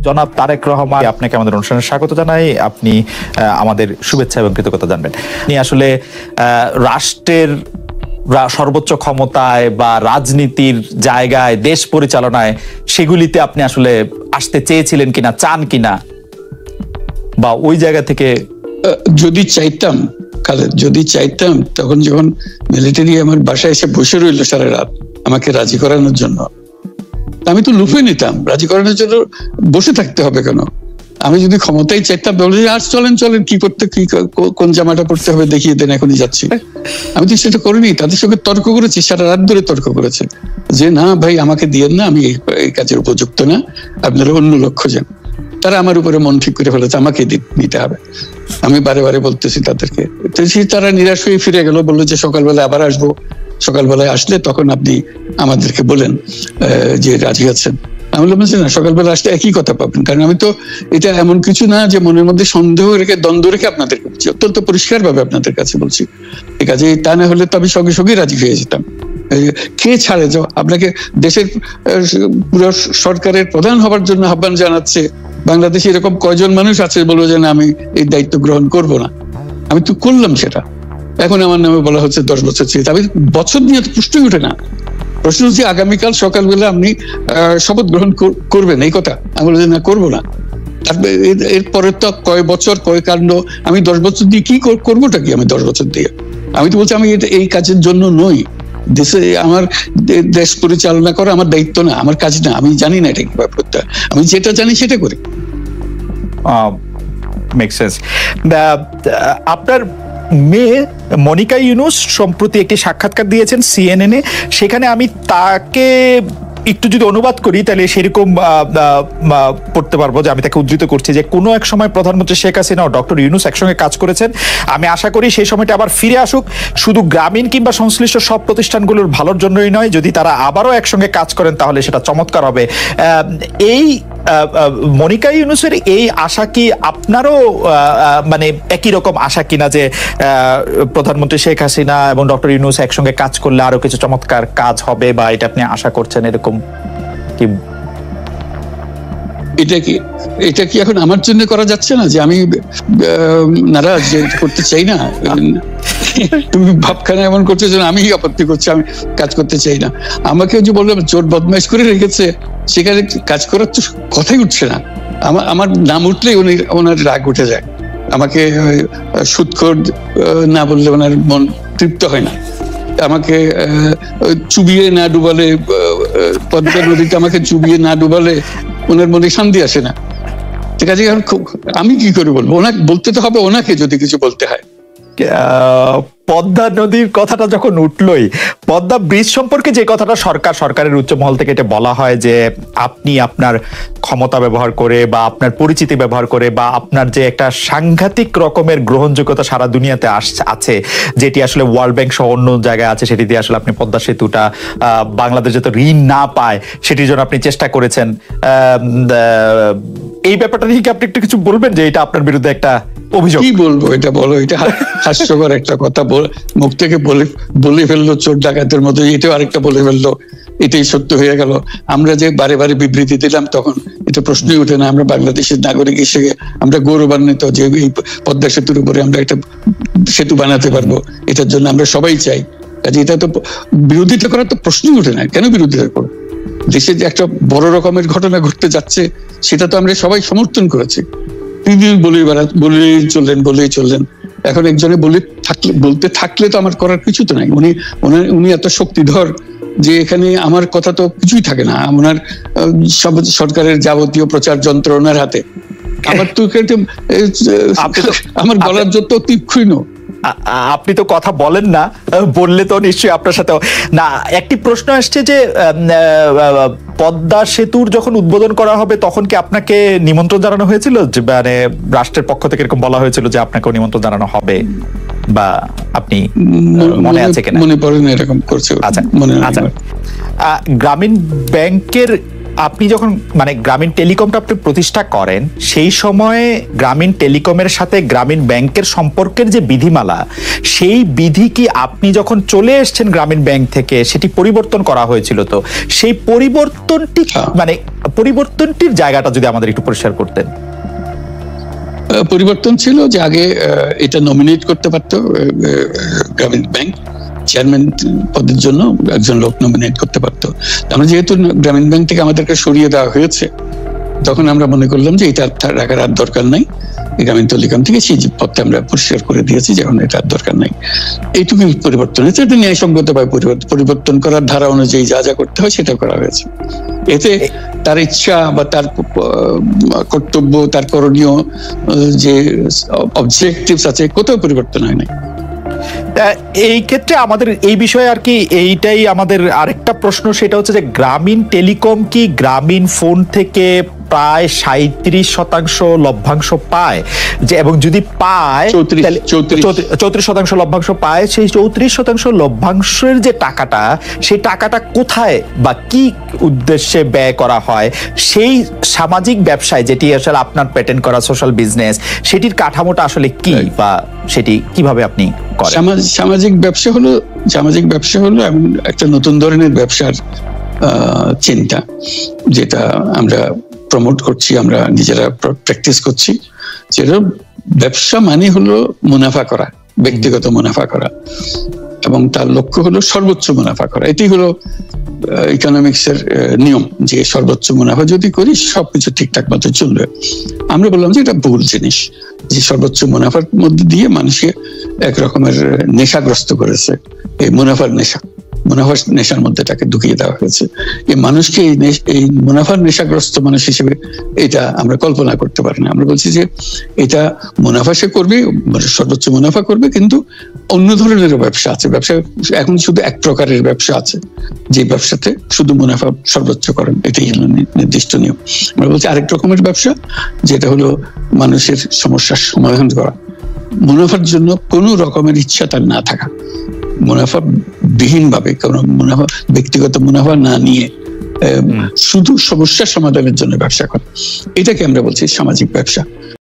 জনাব তারেক রহমান, আপনাকে আমাদের অনুষ্ঠানে স্বাগত জানাই। আপনি আমাদের শুভেচ্ছা এবং কৃতজ্ঞতা জানবেন। আপনি আসলে রাষ্ট্রের সর্বোচ্চ ক্ষমতায় বা রাজনীতির জায়গায়, দেশ পরিচালনায়, সেগুলিতে আপনি আসলে আসতে চেয়েছিলেন কিনা, চান কিনা, বা ওই জায়গা থেকে? যদি চাইতাম খালেদ, যদি চাইতাম, তখন যখন মিলিটারি আমার বাসায় এসে বসে রইল সারা রাত আমাকে রাজি করানোর জন্য, আমি তো লুফে নিতাম। রাজি করানোর জন্য বসে থাকতে হবে কেন? আমি যদি ক্ষমতায় চাইতাম বলে আর চলেন চলেন, কি করতে, কি কোন জামাটা পড়তে হবে দেখিয়ে দেন, এখনই যাচ্ছি। আমি তো সেটা করিনি। তাদের সঙ্গে তর্ক করেছি, সারা রাত ধরে তর্ক করেছে যে না ভাই, আমাকে দিয়েন না, আমি এই কাজের উপযুক্ত না, আপনারা অন্য লক্ষ্য যান। তারা আমার উপরে মন ঠিক করে ফেলেছে আমাকে নিতে হবে। আমি বারে বারে বলতেছি তাদেরকে, তারা নিরাশ হয়ে ফিরে গেল, বললো যে সকালবেলা আবার আসবো, সকালবেলায় আসলে তখন আপনি আমাদেরকে বলেন যে রাজি আছেন। আমি বললাম না, সকালবেলা আসলে একই কথা পাবেন, কারণ আমি তো এটা এমন কিছু না যে মনের মধ্যে সন্দেহ রেখে, দ্বন্দ্ব রেখে আপনাদেরকে বলছি, অত্যন্ত পরিষ্কার ভাবে আপনাদের কাছে বলছি। ঠিক আছে, তা না হলে তো আমি সঙ্গে সঙ্গে রাজি হয়ে যেতাম। কে ছাড়ে যাও আপনাকে? দেশের পুরো সরকারের প্রধান হবার জন্য আহ্বান জানাচ্ছে বাংলাদেশে এরকম কয়জন মানুষ আছে বলবো যে না, আমি এই দায়িত্ব গ্রহণ করব না? আমি তো করলাম সেটা। এখন আমার নামে বলা হচ্ছে 10 বছর চেয়ে। আমি বছর নিয়ে তো প্রশ্নই ওঠে না। প্রশ্ন হচ্ছে আগামীকাল সকালবেলা আপনি শপথ গ্রহণ করবেন, এই কথা। আমি বলি না, করবো না। তারপরে এরপরে তো কয় বছর, কয় কাণ্ড। আমি 10 বছর দিয়ে কি করবোটা কি? আমি 10 বছর দিয়ে, আমি তো বলছি আমি এই কাজের জন্য নই। দেশে আমার দেশ পরিচালনা করা আমার দায়িত্ব না, আমার কাজ না। আমি জানি না এটা কিভাবে করতে হয়। আমি যেটা জানি সেটা করি। Make sense. আপনার মেয়ে মনিকা ইউনুস সম্প্রতি একটি সাক্ষাৎকার দিয়েছেন CNN-এ। সেখানে আমি তাকে একটু যদি অনুবাদ করি তাহলে সেরকম পড়তে পারবো, যে আমি তাকে উদ্ধৃত করছি যে কোনো এক সময় প্রধানমন্ত্রী শেখ হাসিনা ও ডক্টর ইউনুস একসঙ্গে কাজ করেছেন। আমি আশা করি সেই সময়টা আবার ফিরে আসুক, শুধু গ্রামীণ কিংবা সংশ্লিষ্ট সব প্রতিষ্ঠানগুলোর ভালোর জন্যই নয়। যদি তারা আবারও একসঙ্গে কাজ করেন তাহলে সেটা চমৎকার হবে। এই মনিকা ইউনুসের এই আশা কি আপনারও মানে একই রকম আশা কিনা, যে প্রধানমন্ত্রী শেখ হাসিনা এবং ডক্টর ইউনুস একসঙ্গে কাজ করলে আরো কিছু চমৎকার কাজ হবে, বা এটা আপনি আশা করছেন এরকম কি? এটা কি এখন আমার জন্য করা যাচ্ছে না যে আমি নারাজ, যে করতে চাই না? তুমি ভাবখানা এমন করছো যে আমি আপত্তি করছি, আমি কাজ করতে চাই না। আমাকে যে বললাম চোর বদমাইশ করে রেখেছে, সেখানে কাজ করার তো কথাই উঠছে না। আমার নাম উঠলেই ওনার রাগ উঠে যায়। আমাকে সুদখোর না বললে ওনার মন তৃপ্ত হয় না। আমাকে চুবিয়ে না ডুবালে, পদ্মা নদীতে আমাকে চুবিয়ে না ডুবালে ওনার মনে শান্তি আসে না। ঠিক আছে, আমি কি করে বলবো? ওনাকে বলতে তো হবে, ওনাকে যদি কিছু বলতে হয়। পদ্মা নদীর কথাটা যখন উঠলই, পদ্মা ব্রিজ সম্পর্কে যে কথাটা সরকারের উচ্চ মহল থেকে এটা বলা হয় যে আপনি আপনার ক্ষমতা ব্যবহার করে বা আপনার পরিচিতি ব্যবহার করে বা আপনার যে একটা সাংঘাতিক রকমের গ্রহণযোগ্যতা সারা দুনিয়াতে আছে, যেটি আসলে ওয়ার্ল্ড ব্যাংক সহ অন্য জায়গায় আছে, সেটি দিয়ে আসলে আপনি পদ্মা সেতুটা বাংলাদেশ যাতে ঋণ না পায় সেটির জন্য আপনি চেষ্টা করেছেন। এই ব্যাপারটা নিয়ে কি আপনি একটু কিছু বলবেন, যে এটা আপনার বিরুদ্ধে একটা অভিযোগ? কি বলবো, এটা বলো, এটা হাস্যকর একটা কথা মুখ থেকে বলে ফেললো চোর ডাকাতের মতো, এটাও আরেকটা বলে ফেললো, এটাই সত্য হয়ে গেল। আমরা যে বারে বারে বিবৃতি দিলাম তখন এটা প্রশ্নই ওঠে না। আমরা বাংলাদেশের নাগরিক হিসেবে আমরা গৌরবান্বিত যে এই পদ্মা সেতুর উপরে আমরা একটা সেতু বানাতে পারবো, এটার জন্য আমরা সবাই চাই। কাজে এটা তো বিরোধিতা করার তো প্রশ্নই ওঠে না। কেন বিরোধিতা করবো? দেশে যে একটা বড় রকমের ঘটনা ঘটতে যাচ্ছে সেটা তো আমরা সবাই সমর্থন করেছি। বলেই চললেন। এখন একজনে বলতে থাকলে তো আমার করার কিছু তো নাই। উনি এত শক্তিধর যে এখানে আমার কথা তো কিছুই থাকে না। ওনার সব সরকারের যাবতীয় প্রচার যন্ত্র ওনার হাতে। আমার তো আমার গলার যত তীক্ষ্ণ। আপনি তো কথা বলেন না, বললে তো নিশ্চয়ই আপনার সাথে না। একটি প্রশ্ন আসছে যে পদ্মা সেতুর যখন উদ্বোধন করা হবে তখন কি আপনাকে নিমন্ত্রণ জানানো হয়েছিল? মানে রাষ্ট্রের পক্ষ থেকে এরকম বলা হয়েছিল যে আপনাকেও নিমন্ত্রণ জানানো হবে, বা আপনি মনে আছে কিনা? মনে পড়ে না এরকম করছে। আচ্ছা, গ্রামীণ ব্যাংকের আপনি যখন মানে গ্রামীণ টেলিকমটা আপনি প্রতিষ্ঠা করেন, সেই সময়ে গ্রামীণ টেলিকমের সাথে গ্রামীণ ব্যাংকের সম্পর্কের যে বিধিমালা, সেই বিধি কি আপনি যখন চলে এসেছেন গ্রামীণ ব্যাংক থেকে সেটি পরিবর্তন করা হয়েছিল? তো সেই পরিবর্তনটি মানে পরিবর্তনটির জায়গাটা যদি আমাদের একটু পরিষ্কার করতেন। পরিবর্তন ছিল যে আগে এটা নমিনেট করতে পারতো গ্রামীণ ব্যাংক, চেয়ারম্যান পদের জন্য একজন লোক নমিনেট করতে পারতো। আমরা যেহেতু গ্রামীণ ব্যাংক থেকে আমাদেরকে সরিয়ে দেওয়া হয়েছে, তখন আমরা মনে করলাম যে এটা রাখার আর দরকার নাই, গ্রামীণ টেলিকম থেকে সেই পদটা আমরা পরিষ্কার করে দিয়েছি, যখন এটা আর দরকার নাই। এইটুকু পরিবর্তন হয়েছে, এটা ন্যায়সঙ্গতভাবে পরিবর্তন করার ধারা অনুযায়ী যা যা করতে হয় সেটা করা হয়েছে। এতে তার ইচ্ছা বা তার কর্তব্য, তার করণীয় যে অবজেক্টিভস আছে, কোথাও পরিবর্তন হয় নাই। এই ক্ষেত্রে আমাদের এই বিষয়ে আর কি এইটাই আমাদের আরেকটা প্রশ্ন, সেটা হচ্ছে যে গ্রামীণ টেলিকম কি গ্রামীণ ফোন থেকে প্রায় 37% লভ্যাংশ পায়, যে এবং যদি পায় 34% লভ্যাংশ পায়, সেই 34% লভ্যাংশের যে টাকাটা, সেই টাকাটা কোথায় বা কি উদ্দেশ্যে ব্যয় করা হয়, সেই সামাজিক ব্যবসায় যেটি আসলে আপনার পেটেন্ট করা সোশ্যাল বিজনেস, সেটির কাঠামোটা আসলে কি বা সেটি কিভাবে আপনি করেন? সামাজিক ব্যবসা হলো এমন একটা নতুন ধরনের ব্যবসার চিন্তা, যেটা আমরা প্রমোট করছি, আমরা নিজেরা প্র্যাকটিস করছি। যেটা ব্যবসা মানে হলো মুনাফা করা, ব্যক্তিগত মুনাফা করা, এবং তার লক্ষ্য হলো সর্বোচ্চ মুনাফা করা। এটি হলো ইকোনমিক্স এর নিয়ম, যে সর্বোচ্চ মুনাফা যদি করি সবকিছু ঠিকঠাক মতো চলবে। আমরা বললাম যে এটা ভুল জিনিস, যে সর্বোচ্চ মুনাফার মধ্যে দিয়ে মানুষকে এক রকমের নেশাগ্রস্ত করেছে, এই মুনাফার নেশার মধ্যে তাকে ঢুকিয়ে দেওয়া হয়েছে। এই মানুষকে এই মুনাফার নেশাগ্রস্ত মানুষ হিসেবে এটা আমরা কল্পনা করতে পারি না। আমরা বলছি যে এটা মুনাফা সে করবে, সর্বোচ্চ মুনাফা করবে, কিন্তু অন্য ধরনের ব্যবসা আছে। ব্যবসা এখন শুধু এক প্রকারের ব্যবসা আছে, যে ব্যবসাতে শুধু মুনাফা সর্বোচ্চ করেন, এটাই হলো নির্দিষ্ট নিয়ম। আমরা বলছি আরেক রকমের ব্যবসা, যেটা হলো মানুষের সমস্যার সমাধান করা, মুনাফার জন্য কোনো রকমের ইচ্ছা তার না থাকা, মুনাফা বিহীন ভাবে, কোনো মুনাফা, ব্যক্তিগত মুনাফা না নিয়ে শুধু সমস্যা সমাধানের জন্য ব্যবসা করা, এটাকে আমরা বলছি সামাজিক ব্যবসা।